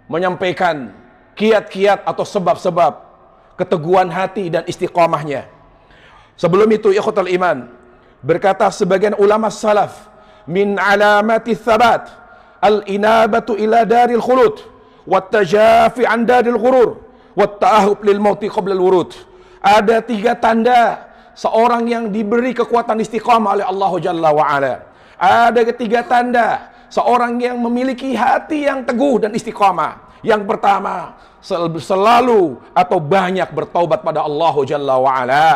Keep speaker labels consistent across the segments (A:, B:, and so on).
A: menyampaikan kiat-kiat atau sebab-sebab keteguhan hati dan istiqamahnya. Sebelum itu, ikhwatal iman, berkata sebagian ulama salaf, min alamati thabat al-inabatu ila daril khulud wat tajafi an daril ghurur wat ta'ahub lil mauti qabla al-wurud. Ada 3 tanda seorang yang diberi kekuatan istiqamah oleh Allah Jalla wa Ala. Ada 3 tanda seorang yang memiliki hati yang teguh dan istiqamah. Yang pertama, selalu atau banyak bertaubat pada Allah Jalla wa Ala.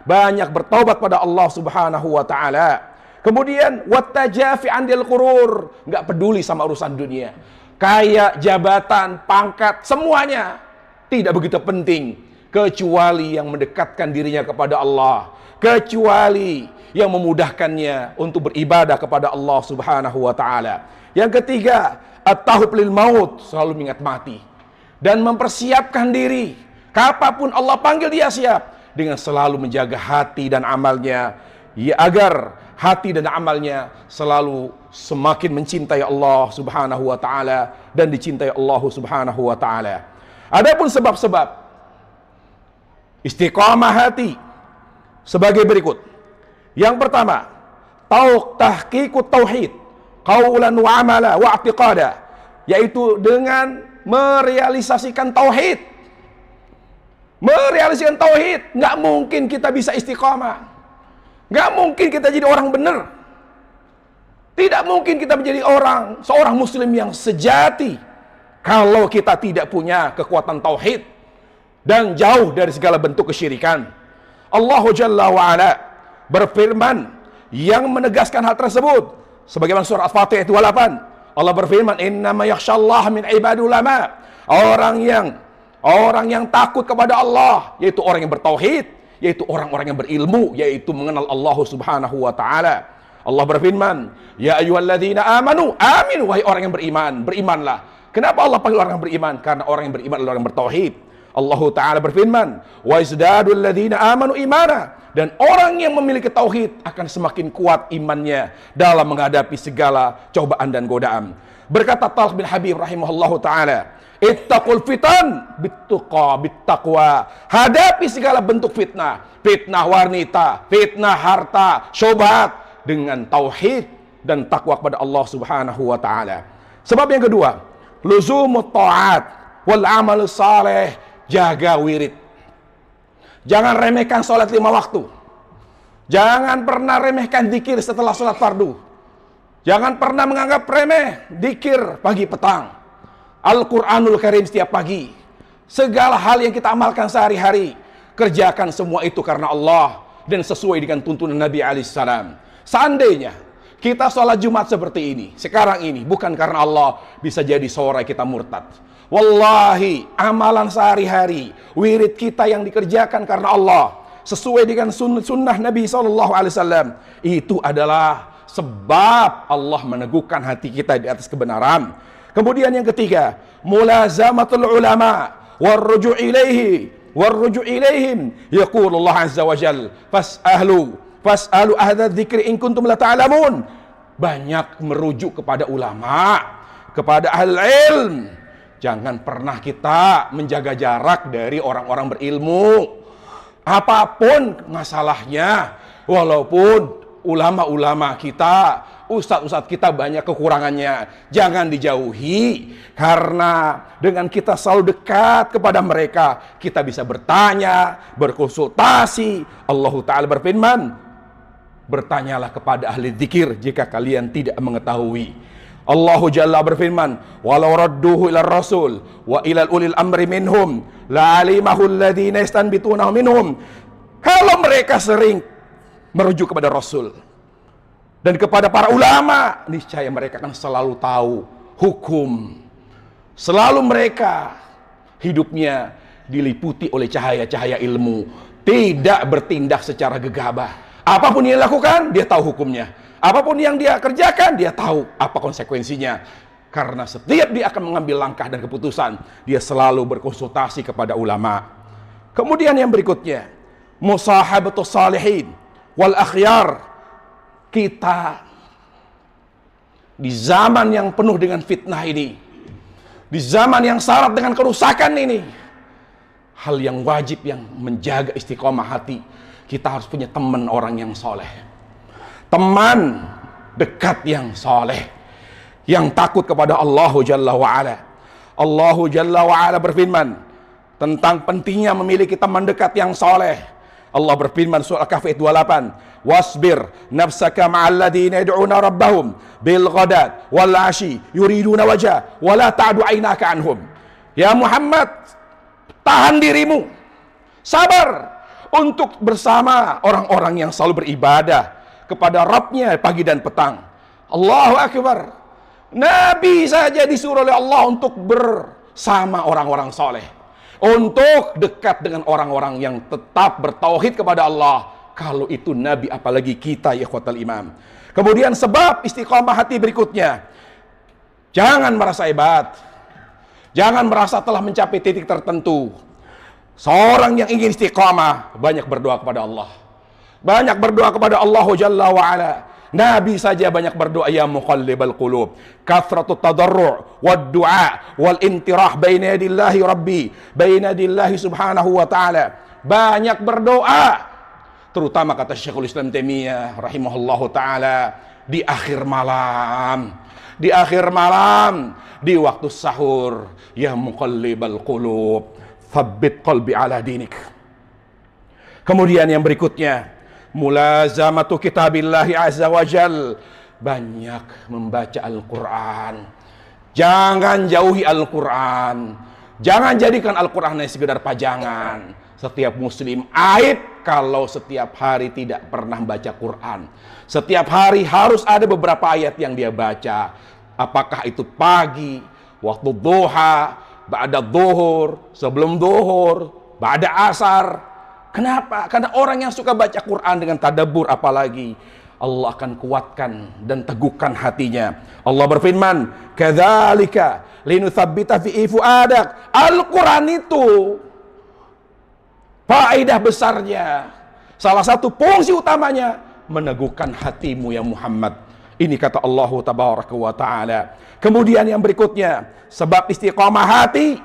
A: Banyak bertaubat pada Allah Subhanahu wa taala. Kemudian wattajafi andil qurur, enggak peduli sama urusan dunia. Kaya, jabatan, pangkat, semuanya tidak begitu penting kecuali yang mendekatkan dirinya kepada Allah, kecuali yang memudahkannya untuk beribadah kepada Allah Subhanahu wa taala. Yang ketiga, at-tahub lil maut, selalu mengingat mati dan mempersiapkan diri. Kapanpun Allah panggil dia siap, dengan selalu menjaga hati dan amalnya, ya, agar hati dan amalnya selalu semakin mencintai Allah Subhanahu wa taala dan dicintai Allah Subhanahu wa taala. Adapun sebab-sebab istiqamah hati sebagai berikut. Yang pertama, tahqiqut tauhid qaulan wa amala wa i'tiqada, yaitu dengan merealisasikan tauhid. Merealisasikan tauhid, nggak mungkin kita bisa istiqamah. Nggak mungkin kita jadi orang benar. Tidak mungkin kita menjadi seorang muslim yang sejati kalau kita tidak punya kekuatan tauhid dan jauh dari segala bentuk kesyirikan. Allah Jalla wa Ala berfirman yang menegaskan hal tersebut. Sebagaimana surah Al-Fatihah ayat 28. Allah berfirman, "Innama yakhsyallaha min ibadil ulama." Orang yang takut kepada Allah, yaitu orang yang bertauhid, yaitu orang-orang yang berilmu, yaitu mengenal Allah Subhanahu wa taala. Allah berfirman, "Ya ayyuhalladzina amanu, aminu," wahai orang yang beriman, berimanlah. Kenapa Allah panggil orang yang beriman? Karena orang yang beriman adalah orang yang bertauhid. Allah Ta'ala berfirman, "Wa izdadul ladzina amanu imana," dan orang yang memiliki tauhid akan semakin kuat imannya dalam menghadapi segala cobaan dan godaan. Berkata Talq bin Habib rahimahullahu taala, "Ittaqul fitan bittaqwa." Hadapi segala bentuk fitnah, fitnah wanita, fitnah harta, syubhat, dengan tauhid dan takwa kepada Allah Subhanahu wa taala. Sebab yang kedua, luzumut ta'at wal amal saleh. Jaga wirid. Jangan remehkan sholat 5 waktu. Jangan pernah remehkan zikir setelah sholat fardu. Jangan pernah menganggap remeh zikir pagi petang, Al-Quranul Karim setiap pagi. Segala hal yang kita amalkan sehari-hari, kerjakan semua itu karena Allah dan sesuai dengan tuntunan Nabi alaihissalam. Seandainya kita sholat Jumat seperti ini, sekarang ini, bukan karena Allah, bisa jadi sore kita murtad. Wallahi, amalan sehari-hari, wirid kita yang dikerjakan karena Allah, sesuai dengan sunnah Nabi SAW, itu adalah sebab Allah meneguhkan hati kita di atas kebenaran. Kemudian yang ketiga, mulazamatul ulama warruju' ilaihim, yaqulullah azza wa jal, fas'alu ahla dzikri in kuntum la ta'lamun. Banyak merujuk kepada ulama, kepada ahli ilm. Jangan pernah kita menjaga jarak dari orang-orang berilmu. Apapun masalahnya, walaupun ulama-ulama kita, ustadz-ustadz kita banyak kekurangannya, jangan dijauhi. Karena dengan kita selalu dekat kepada mereka, kita bisa bertanya, berkonsultasi. Allah Ta'ala berfirman, "Bertanyalah kepada ahli dzikir jika kalian tidak mengetahui." Allah Jalla berfirman, "Walau radduhu ila rasul wa ila ulil amri minhum la alimahu alladhina yastanbitunahu minhum." Kalau mereka sering merujuk kepada Rasul dan kepada para ulama, niscaya mereka akan selalu tahu hukum. Selalu mereka hidupnya diliputi oleh cahaya-cahaya ilmu, tidak bertindak secara gegabah. Apapun yang dilakukan, dia tahu hukumnya. Apapun yang dia kerjakan, dia tahu apa konsekuensinya. Karena setiap dia akan mengambil langkah dan keputusan, dia selalu berkonsultasi kepada ulama. Kemudian yang berikutnya, musahabatus salihin wal akhyar. Kita di zaman yang penuh dengan fitnah ini, Di zaman yang syarat dengan kerusakan ini, hal yang wajib yang menjaga istiqomah hati, kita harus punya teman orang yang soleh, teman dekat yang soleh, yang takut kepada Allah Jalla wa'ala. Allah Jalla wa'ala berfirman tentang pentingnya memiliki teman dekat yang soleh. Allah berfirman surah Al-Kahfi 28, wasbir nafsaka ma'al ladina yad'una rabbahum bil ghadat wal ashi yuriduna wajha wa la ta'du 'ainaka anhum. Ya Muhammad, tahan dirimu, sabar untuk bersama orang-orang yang selalu beribadah kepada Rabbnya pagi dan petang. Allahu Akbar. Nabi saja disuruh oleh Allah untuk bersama orang-orang soleh, untuk dekat dengan orang-orang yang tetap bertauhid kepada Allah. Kalau itu Nabi, apalagi kita ya ikhwatal imam. Kemudian sebab istiqamah hati berikutnya, jangan merasa hebat, jangan merasa telah mencapai titik tertentu. Seorang yang ingin istiqamah banyak berdoa kepada Allah, banyak berdoa kepada Allah Jalla wa'ala. Nabi saja banyak berdoa, ya muqallibal qulub, kathratut tadarru' wad du'a wal intirah baina yadillahi rabbi, baina yadillahi subhanahu wa ta'ala. Banyak berdoa, terutama kata Syekhul Islam Taimiyah rahimahullahu ta'ala, di akhir malam, di akhir malam, di waktu sahur, ya muqallibal qulub, thabbit qalbi ala dinik. Kemudian yang berikutnya, mulazamatu kitabillahi azza wa jal, banyak membaca Al-Quran. Jangan jauhi Al-Quran, jangan jadikan Al-Quran hanya sekedar pajangan. Setiap muslim aib kalau setiap hari tidak pernah baca Quran. Setiap hari harus ada beberapa ayat yang dia baca. Apakah itu pagi, waktu duha, ba'da dhuhur, sebelum dhuhur, ba'da asar. Kenapa? Karena orang yang suka baca Quran dengan tadabbur, apalagi Allah akan kuatkan dan teguhkan hatinya. Allah berfirman, kadzalika linutsabbita fi fuadak. Al-Quran itu faedah besarnya, salah satu fungsi utamanya, meneguhkan hatimu ya Muhammad. Ini kata Allah tabaraka wa ta'ala. Kemudian yang berikutnya, sebab istiqamah hati,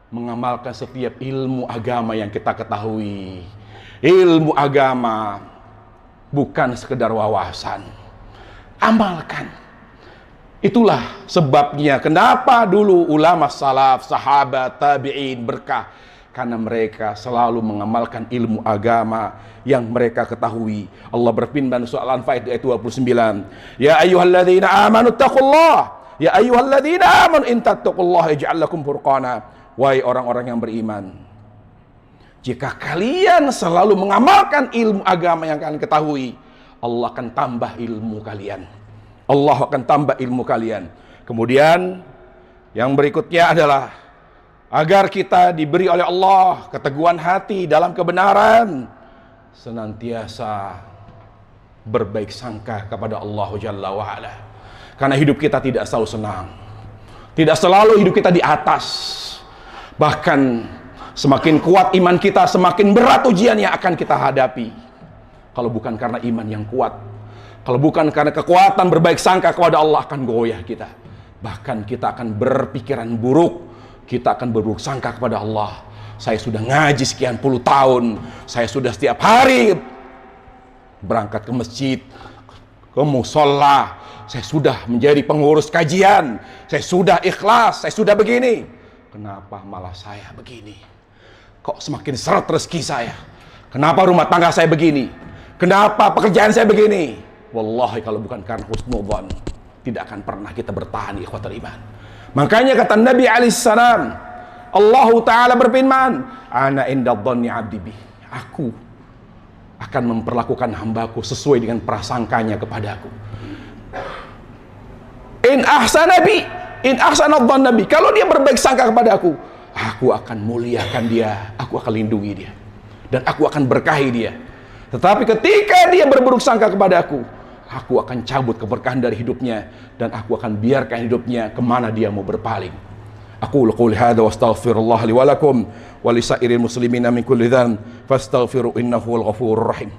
A: mengamalkan setiap ilmu agama yang kita ketahui. Ilmu agama bukan sekedar wawasan, amalkan. Itulah sebabnya kenapa dulu ulama salaf, sahabat, tabi'in berkah, karena mereka selalu mengamalkan ilmu agama yang mereka ketahui. Allah berfirman surah Al-Anfal ayat 29, ya ayyuhalladzina amanu taqullah, ya ayyuhalladzina amanu in tattaqullaha yaj'al lakum furqana. Wahai orang-orang yang beriman, jika kalian selalu mengamalkan ilmu agama yang kalian ketahui, Allah akan tambah ilmu kalian. Allah akan tambah ilmu kalian. Kemudian yang berikutnya adalah agar kita diberi oleh Allah keteguhan hati dalam kebenaran, senantiasa berbaik sangka kepada Allah Jalla wa'ala. Karena hidup kita tidak selalu senang, tidak selalu hidup kita di atas. Bahkan semakin kuat iman kita, semakin berat ujian yang akan kita hadapi. Kalau bukan karena iman yang kuat, kalau bukan karena kekuatan berbaik sangka kepada Allah, akan goyah kita. Bahkan kita akan berpikiran buruk, kita akan berburuk sangka kepada Allah. Saya sudah ngaji sekian puluh tahun, saya sudah setiap hari berangkat ke masjid, ke musola, saya sudah menjadi pengurus kajian, saya sudah ikhlas, saya sudah begini. Kenapa malah saya begini? Kok semakin seret rezeki saya? Kenapa rumah tangga saya begini? Kenapa pekerjaan saya begini? Wallahi kalau bukan karena husnudzon, tidak akan pernah kita bertahan ikhwatul iman. Makanya kata Nabi alaihissalam, Allah Ta'ala berfirman, ana inda dhanni abdi bi, aku akan memperlakukan hambaku sesuai dengan prasangkanya kepadaku. In ahsana bi, in ahsana dhanna bi, kalau dia berbaik sangka kepada aku akan muliakan dia, aku akan lindungi dia, dan aku akan berkahi dia. Tetapi ketika dia berburuk sangka kepada aku akan cabut keberkahan dari hidupnya, dan aku akan biarkan hidupnya kemana dia mau berpaling. Aku qouli hadza wa astaghfirullah li wa lakum wa li sairil muslimina min kulli dhanb fastaghfiru innahu al ghafurur rahim.